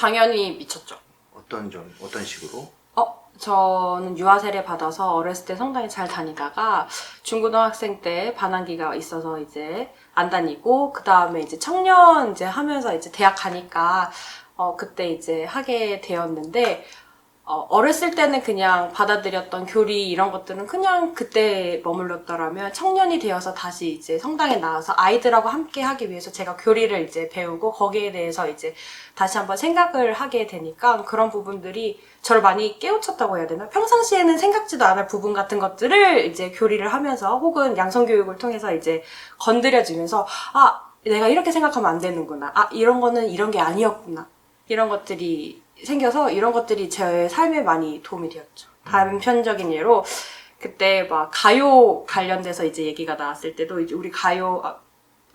당연히 미쳤죠. 어떤 식으로? 저는 유아 세례 받아서 어렸을 때 성당에 잘 다니다가 중고등학생 때 반항기가 있어서 이제 안 다니고, 그 다음에 이제 청년 이제 하면서 이제 대학 가니까 그때 이제 하게 되었는데, 어렸을 때는 그냥 받아들였던 교리 이런 것들은 그냥 그때 머물렀더라면, 청년이 되어서 다시 이제 성당에 나와서 아이들하고 함께 하기 위해서 제가 교리를 이제 배우고 거기에 대해서 이제 다시 한번 생각을 하게 되니까 그런 부분들이 저를 많이 깨우쳤다고 해야 되나? 평상시에는 생각지도 않을 부분 같은 것들을 이제 교리를 하면서 혹은 양성교육을 통해서 이제 건드려지면서, 내가 이렇게 생각하면 안 되는구나. 이런 거는 이런 게 아니었구나. 이런 것들이 생겨서 이런 것들이 제 삶에 많이 도움이 되었죠. 단편적인 예로 그때 막 가요 관련돼서 이제 얘기가 나왔을 때도 이제 우리 가요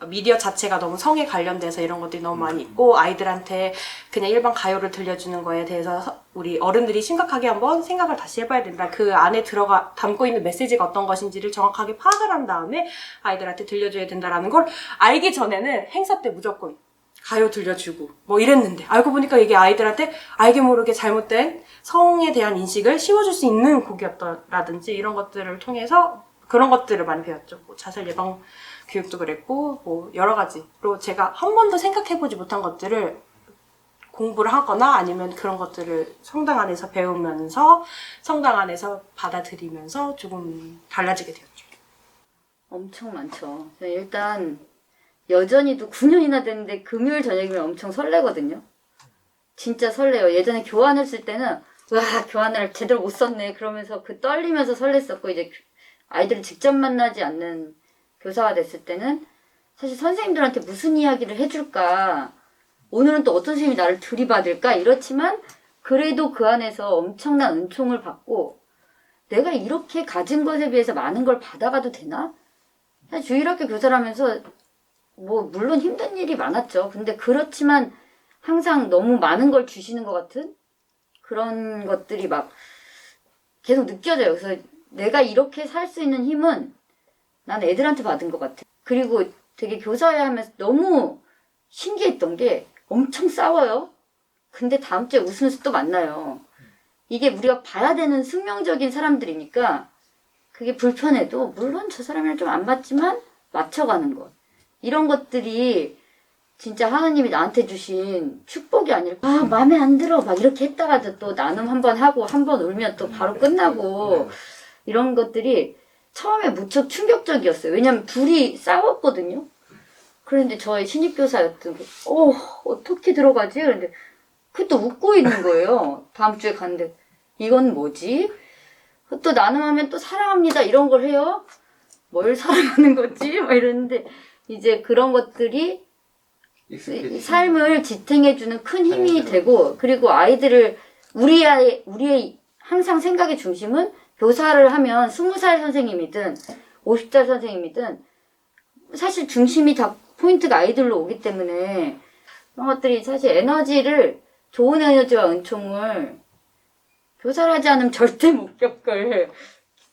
미디어 자체가 너무 성에 관련돼서 이런 것들이 너무 많이 있고, 아이들한테 그냥 일반 가요를 들려주는 거에 대해서 우리 어른들이 심각하게 한번 생각을 다시 해봐야 된다. 그 안에 담고 있는 메시지가 어떤 것인지를 정확하게 파악을 한 다음에 아이들한테 들려줘야 된다라는 걸 알기 전에는 행사 때 무조건 가요 들려주고 뭐 이랬는데, 알고 보니까 이게 아이들한테 알게 모르게 잘못된 성에 대한 인식을 심어줄 수 있는 곡이었다라든지 이런 것들을 통해서 그런 것들을 많이 배웠죠. 뭐 자살 예방 교육도 그랬고, 뭐 여러 가지로 제가 한 번도 생각해보지 못한 것들을 공부를 하거나 아니면 그런 것들을 성당 안에서 배우면서 성당 안에서 받아들이면서 조금 달라지게 되었죠. 엄청 많죠. 일단 여전히도 9년이나 됐는데 금요일 저녁이면 엄청 설레거든요. 진짜 설레요. 예전에 교환했을 때는 와, 교환을 제대로 못 썼네 그러면서 그 떨리면서 설렜었고, 이제 아이들을 직접 만나지 않는 교사가 됐을 때는 사실 선생님들한테 무슨 이야기를 해줄까, 오늘은 또 어떤 선생님이 나를 들이받을까, 이렇지만 그래도 그 안에서 엄청난 은총을 받고, 내가 이렇게 가진 것에 비해서 많은 걸 받아가도 되나? 사실 주일학교 교사라면서 뭐 물론 힘든 일이 많았죠. 근데 그렇지만 항상 너무 많은 걸 주시는 것 같은 그런 것들이 막 계속 느껴져요. 그래서 내가 이렇게 살 수 있는 힘은 난 애들한테 받은 것 같아. 그리고 되게 교사회 하면서 너무 신기했던 게 엄청 싸워요. 근데 다음 주에 웃으면서 또 만나요. 이게 우리가 봐야 되는 숙명적인 사람들이니까 그게 불편해도, 물론 저 사람이랑 좀 안 맞지만 맞춰가는 것. 이런 것들이 진짜 하나님이 나한테 주신 축복이 아닐까. 마음에 안 들어 막 이렇게 했다가도 또 나눔 한번 하고 한번 울면 또 바로 끝나고, 이런 것들이 처음에 무척 충격적이었어요. 왜냐면 둘이 싸웠거든요. 그런데 저의 신입교사였던 게 어떻게 들어가지? 그런데 그또 웃고 있는 거예요. 다음 주에 갔는데 이건 뭐지? 또 나눔하면 또 사랑합니다 이런 걸 해요. 뭘 사랑하는 거지? 막 이러는데 이제 그런 것들이 삶을 지탱해주는 큰 힘이 되고, 그리고 아이들을 우리의 항상 생각의 중심은 교사를 하면 20살 선생님이든 50살 선생님이든 사실 중심이 다 포인트가 아이들로 오기 때문에 그런 것들이 사실 에너지를, 좋은 에너지와 은총을 교사를 하지 않으면 절대 못 겪을,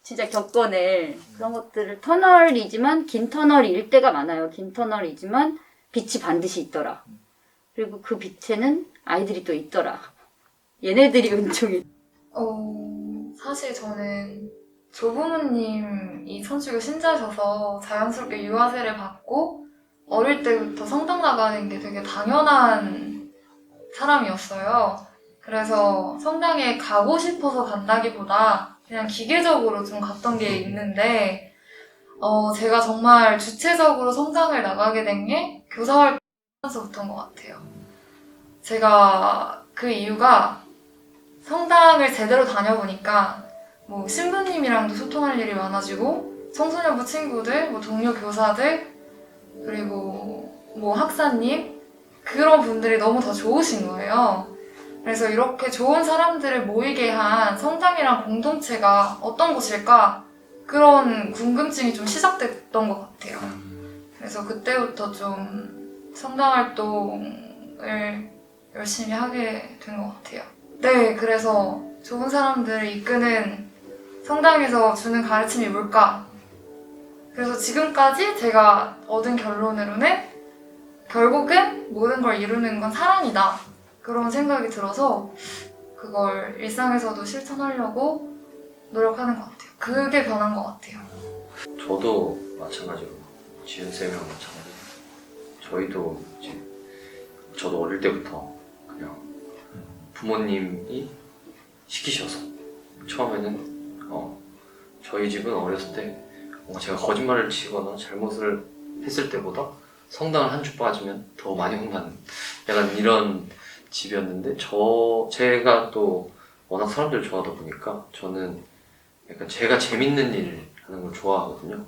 진짜 겪어낼 그런 것들을, 터널이지만 긴 터널일 때가 많아요. 긴 터널이지만 빛이 반드시 있더라. 그리고 그 빛에는 아이들이 또 있더라. 얘네들이 은총이. 사실 저는 조부모님이 천주교 신자셔서 자연스럽게 유아세를 받고 어릴 때부터 성당 나가는 게 되게 당연한 사람이었어요. 그래서 성당에 가고 싶어서 간다기보다 그냥 기계적으로 좀 갔던 게 있는데, 제가 정말 주체적으로 성당을 나가게 된 게 교사 활동에서부터인 것 같아요. 제가 그 이유가 성당을 제대로 다녀보니까 뭐 신부님이랑도 소통할 일이 많아지고, 청소년부 친구들, 뭐 동료 교사들, 그리고 뭐 학사님, 그런 분들이 너무 다 좋으신 거예요. 그래서 이렇게 좋은 사람들을 모이게 한 성당이란 공동체가 어떤 곳일까? 그런 궁금증이 좀 시작됐던 것 같아요. 그래서 그때부터 좀 성당 활동을 열심히 하게 된 것 같아요. 네, 그래서 좋은 사람들을 이끄는 성당에서 주는 가르침이 뭘까? 그래서 지금까지 제가 얻은 결론으로는 결국은 모든 걸 이루는 건 사랑이다. 그런 생각이 들어서 그걸 일상에서도 실천하려고 노력하는 것 같아요. 그게 변한 것 같아요. 저도 마찬가지로 지은쌤이랑 마찬가지로 저희도 이제 저도 어릴 때부터 그냥 부모님이 시키셔서 처음에는 저희 집은 어렸을 때 제가 거짓말을 치거나 잘못을 했을 때보다 성당을 한 주 빠지면 더 많이 혼나는 약간 이런 집이었는데 제가 또 워낙 사람들 좋아하다 보니까 저는 약간 제가 재밌는 일 하는 걸 좋아하거든요.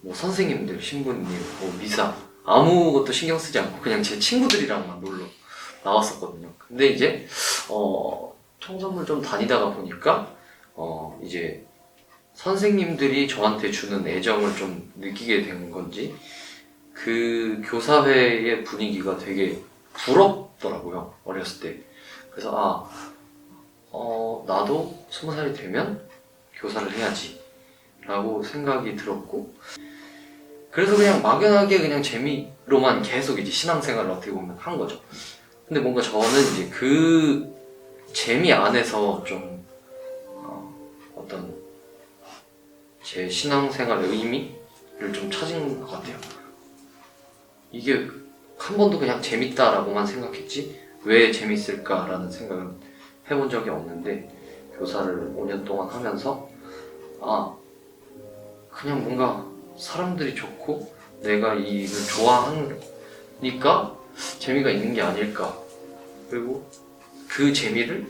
뭐 선생님들, 신부님, 뭐 미사 아무것도 신경 쓰지 않고 그냥 제 친구들이랑만 놀러 나왔었거든요. 근데 이제 청소년을 좀 다니다가 보니까 이제 선생님들이 저한테 주는 애정을 좀 느끼게 된 건지 그 교사회의 분위기가 되게 부럽더라고요, 어렸을 때. 그래서 나도 20살이 되면 교사를 해야지 라고 생각이 들었고, 그래서 그냥 막연하게 그냥 재미로만 계속 이제 신앙생활을 어떻게 보면 한 거죠. 근데 뭔가 저는 이제 그 재미 안에서 좀 어떤 제 신앙생활의 의미를 좀 찾은 것 같아요. 이게 한 번도 그냥 재밌다라고만 생각했지 왜 재밌을까라는 생각은 해본 적이 없는데, 교사를 5년 동안 하면서 그냥 뭔가 사람들이 좋고 내가 이 일을 좋아하니까 재미가 있는 게 아닐까, 그리고 그 재미를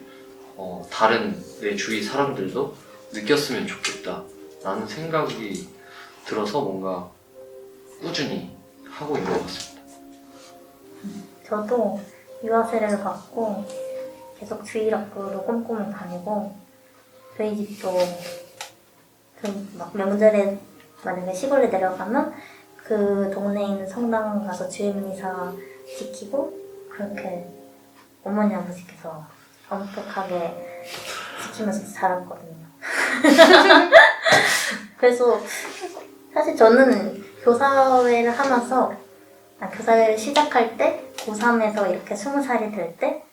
다른 내 주위 사람들도 느꼈으면 좋겠다 라는 생각이 들어서 뭔가 꾸준히 하고 있는 것 같습니다. 저도 유아세례를 받고 계속 주일학교로 꼼꼼히 다니고, 저희 집도 막 명절에 만약에 시골에 내려가면 그 동네에 있는 성당 가서 주일미사 지키고, 그렇게 어머니 아버지께서 엄격하게 지키면서 자랐거든요. 그래서 사실 저는 교사회를 하면서 교사회를 시작할 때 고3에서 이렇게 20살이 될 때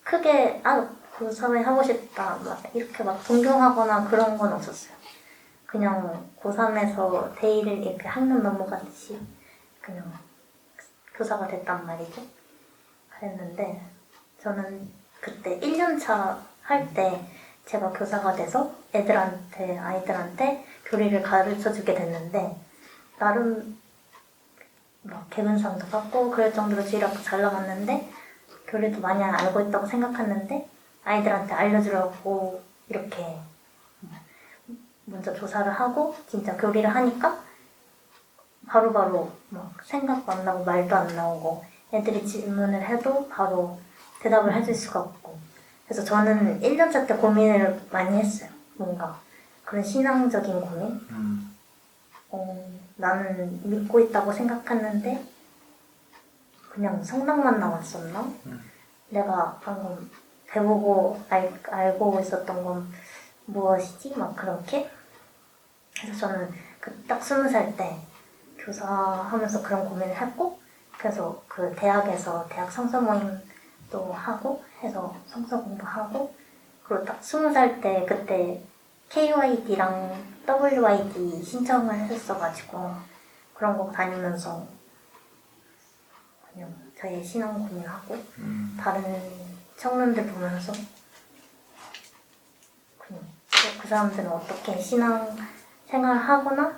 크게 교사회 하고 싶다 막 이렇게 막 동경하거나 그런 건 없었어요. 그냥 고3에서 대일을 이렇게 학년 넘어가듯이 그냥 교사가 됐단 말이죠. 그랬는데 저는 그때 1년차 할 때 제가 교사가 돼서 아이들한테 교리를 가르쳐주게 됐는데, 나름 막 개근상도 받고 그럴 정도로 주일학교 잘 나갔는데 교리도 많이 알고 있다고 생각했는데, 아이들한테 알려주려고 이렇게 먼저 조사를 하고 진짜 교리를 하니까 바로바로 막 생각도 안 나고 말도 안 나오고, 애들이 질문을 해도 바로 대답을 해줄 수가 없고. 그래서 저는 1년차 때 고민을 많이 했어요. 뭔가 그런 신앙적인 고민. 나는 믿고 있다고 생각했는데 그냥 성당만 나왔었나? 내가 방금 배우고 알고 있었던 건 무엇이지? 막 그렇게. 그래서 저는 딱 20살 때 교사하면서 그런 고민을 했고, 그래서 그 대학에서 대학 성서 모임도 하고 해서 성서 공부하고, 그리고 딱 20살 때 그때 KYD랑 WYD 신청을 했었어가지고 그런 거 다니면서 그냥 저의 신앙 고민하고 다른 청년들 보면서 그냥 그 사람들은 어떻게 신앙 생활을 하거나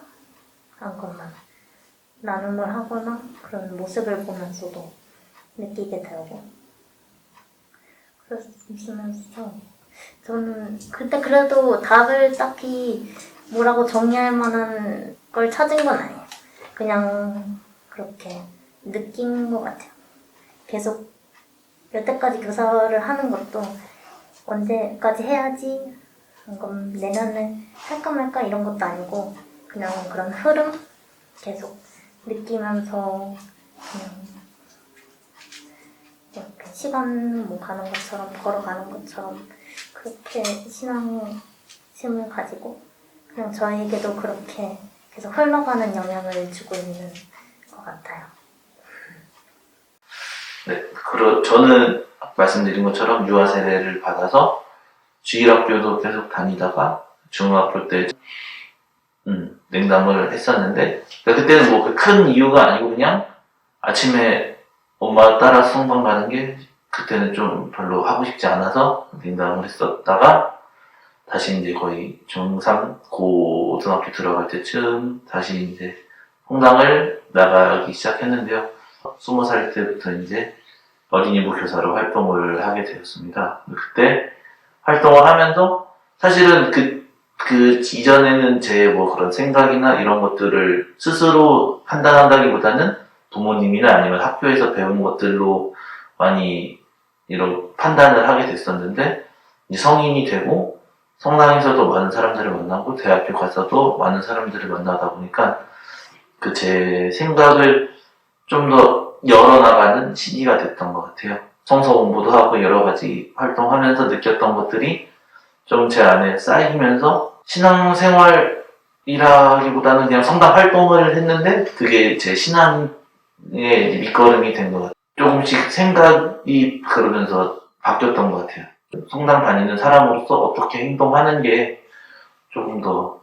한 것만 나눔을 하거나 그런 모습을 보면서도 느끼게 되고, 그러면서 저는 그때 그래도 답을 딱히 뭐라고 정리할 만한 걸 찾은 건 아니에요. 그냥 그렇게 느낀 것 같아요. 계속 여태까지 교사를 하는 것도 언제까지 해야지, 그럼 내년에 할까 말까 이런 것도 아니고 그냥 그런 흐름 계속 느끼면서 그냥 이렇게 시간 뭐 가는 것처럼 걸어가는 것처럼 그렇게 신앙심을 가지고 그냥 저에게도 그렇게 계속 흘러가는 영향을 주고 있는 것 같아요. 네, 저는 말씀드린 것처럼 유아 세례를 받아서 주일학교도 계속 다니다가 중학교 때 냉담을 했었는데 그러니까 그때는 뭐 큰 이유가 아니고 그냥 아침에 엄마 따라 성당 가는 게 그때는 좀 별로 하고 싶지 않아서 냉담을 했었다가 다시 이제 거의 중3 고등학교 들어갈 때쯤 다시 이제 성당을 나가기 시작했는데요. 20살 때부터 이제 어린이부 교사로 활동을 하게 되었습니다. 그때 활동을 하면서 사실은 그 이전에는 제 뭐 그런 생각이나 이런 것들을 스스로 판단한다기보다는 부모님이나 아니면 학교에서 배운 것들로 많이 이런 판단을 하게 됐었는데 이제 성인이 되고 성당에서도 많은 사람들을 만나고 대학교 가서도 많은 사람들을 만나다 보니까 그 제 생각을 좀 더 열어나가는 시기가 됐던 것 같아요. 성서 공부도 하고 여러 가지 활동하면서 느꼈던 것들이 좀 제 안에 쌓이면서 신앙생활이라기보다는 그냥 성당 활동을 했는데 그게 제 신앙의 밑거름이 된 것 같아요. 조금씩 생각이 그러면서 바뀌었던 것 같아요. 성당 다니는 사람으로서 어떻게 행동하는 게 조금 더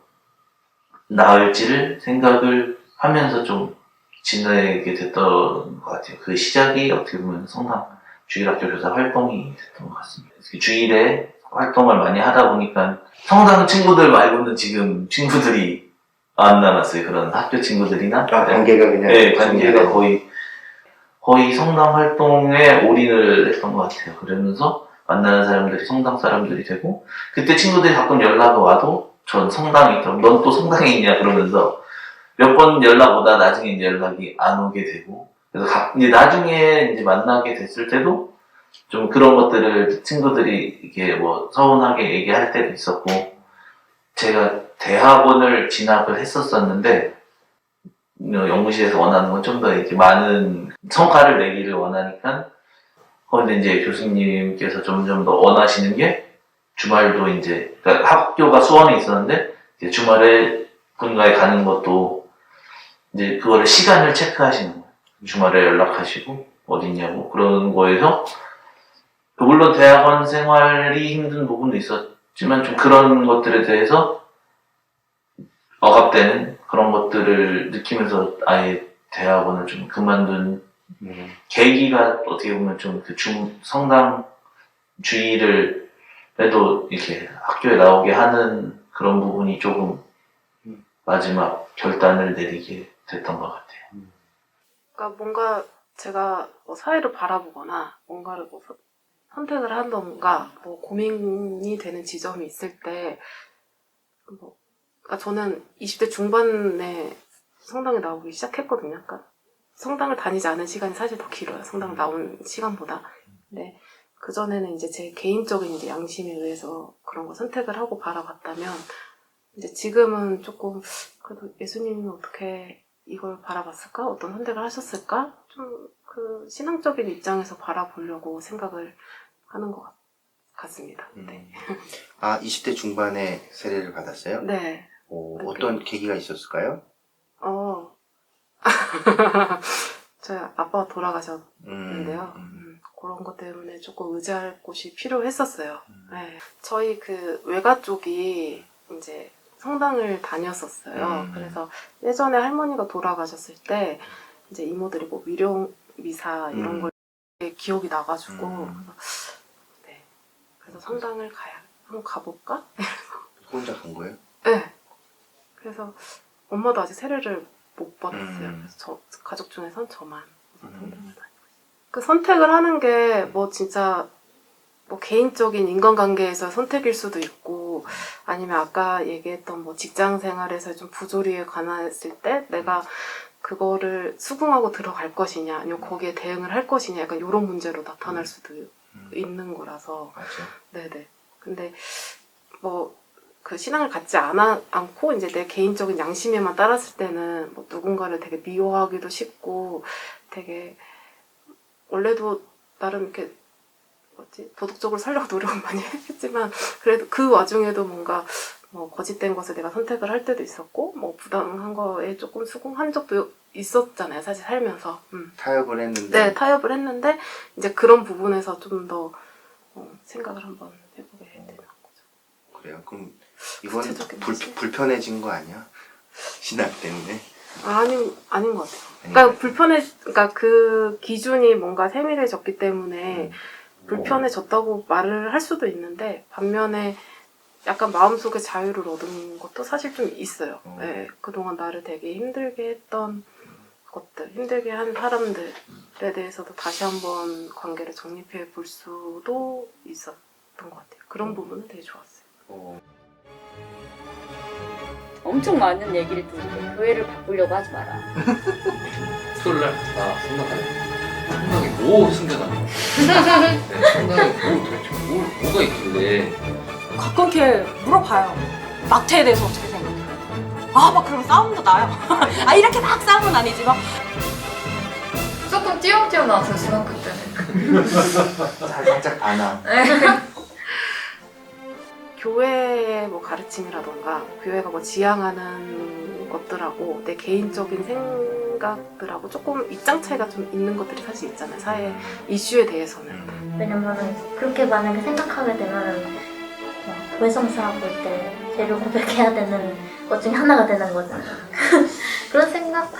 나을지를 생각을 하면서 좀 지내게 됐던 것 같아요. 그 시작이 어떻게 보면 성당 주일학교 교사 활동이 됐던 것 같습니다. 주일에 활동을 많이 하다 보니까 성당 친구들 말고는 지금 친구들이 안 남았어요. 그런 학교 친구들이나 관계가 그냥 네, 관계가 거의 성당 활동에 올인을 했던 것 같아요. 그러면서 만나는 사람들이 성당 사람들이 되고 그때 친구들이 가끔 연락이 와도 전 성당에 있다고 넌 또 성당에 있냐 그러면서 몇 번 연락 오다 나중에 이제 연락이 안 오게 되고 그래서 이제 나중에 이제 만나게 됐을 때도 좀 그런 것들을 친구들이 이게 뭐 서운하게 얘기할 때도 있었고 제가 대학원을 진학을 했었었는데 연구실에서 원하는 건 좀 더 이렇게 많은 성과를 내기를 원하니까 근데 이제 교수님께서 점점 더 원하시는 게 주말도 이제 그러니까 학교가 수원에 있었는데 이제 주말에 본가에 가는 것도 이제 그거를 시간을 체크하시는 거예요. 주말에 연락하시고 어딨냐고 그런 거에서 물론 대학원 생활이 힘든 부분도 있었지만 좀 그런 것들에 대해서 억압되는 그런 것들을 느끼면서 아예 대학원을 좀 그만둔 계기가 어떻게 보면 좀 그 성당 주의를 해도 이렇게 학교에 나오게 하는 그런 부분이 조금 마지막 결단을 내리게 됐던 것 같아요. 그러니까 뭔가 제가 뭐 사회를 바라보거나 뭔가를 뭐 선택을 한던가 뭐 고민이 되는 지점이 있을 때 뭐 그러니까 저는 20대 중반에 성당에 나오기 시작했거든요. 그러니까 성당을 다니지 않은 시간이 사실 더 길어요. 성당 나온 시간보다. 근데 그전에는 이제 제 개인적인 이제 양심에 의해서 그런 거 선택을 하고 바라봤다면 이제 지금은 조금 그래도 예수님은 어떻게 이걸 바라봤을까? 어떤 선택을 하셨을까? 좀 그 신앙적인 입장에서 바라보려고 생각을 하는 것 같습니다. 네. 아, 20대 중반에 세례를 받았어요? 네. 어떤 계기가 있었을까요? 저희 아빠가 돌아가셨는데요. 그런 것 때문에 조금 의지할 곳이 필요했었어요. 네. 저희 그 외가 쪽이 이제 성당을 다녔었어요. 그래서 예전에 할머니가 돌아가셨을 때 이제 이모들이 뭐 위령 미사 이런 걸 기억이 나가지고 네. 그래서 성당을 한번 가볼까? 혼자 간 거예요? 네. 그래서 엄마도 아직 세례를 못 받았어요. 그래서 저 가족 중에선 저만 성당을 다니고 그 선택을 하는 게 뭐 진짜 뭐 개인적인 인간관계에서 선택일 수도 있고 아니면 아까 얘기했던 뭐 직장 생활에서 좀 부조리에 관했을 때 내가 그거를 수긍하고 들어갈 것이냐 아니면 거기에 대응을 할 것이냐 약간 이런 문제로 나타날 수도 있는 거라서 맞아요. 네네. 근데 뭐 그 신앙을 갖지 않고 이제 내 개인적인 양심에만 따랐을 때는 뭐 누군가를 되게 미워하기도 쉽고 되게 원래도 나름 이렇게 도덕적으로 살려고 노력은 많이 했지만 그래도 그 와중에도 뭔가 뭐 거짓된 것을 내가 선택을 할 때도 있었고 뭐 부당한 거에 조금 수긍한 적도 있었잖아요. 사실 살면서. 타협을 했는데 네, 타협을 했는데 이제 그런 부분에서 좀 더 생각을 한번 해보게 되는 거죠. 그래요. 그럼 이건 구체적인 모습? 불편해진 거 아니야? 신학 때문에? 아닌 것 같아요. 그러니까 그 기준이 뭔가 세밀해졌기 때문에 불편해졌다고 말을 할 수도 있는데 반면에 약간 마음속에 자유를 얻은 것도 사실 좀 있어요. 네, 그동안 나를 되게 힘들게 했던 것들, 힘들게 한 사람들에 대해서도 다시 한번 관계를 정립해 볼 수도 있었던 것 같아요. 그런 부분은 되게 좋았어요. 엄청 많은 얘기를 듣는데 교회를 바꾸려고 하지 마라. 토요일날 나 성당에 뭐 숨겨놨나? 네, 성당에 뭐 도대체 뭐가 있길래 가끔 이렇게 물어봐요. 낙태에 대해서 어떻게 생각해? 막 그러면 싸움도 나요. 이렇게 막 싸움은 아니지만 조금 띄엄띄엄 나왔어요, 중학교 때는. 살짝 반항. 교회의 뭐 가르침이라던가 교회가 뭐 지향하는 것들하고 내 개인적인 생각들하고 조금 입장 차이가 좀 있는 것들이 사실 있잖아요. 사회 이슈에 대해서는. 왜냐면은 그렇게 만약에 생각하게 되면은 외성사하고 때 죄를 고백해야 되는 것 중에 하나가 되는 거잖아. 그런 생각을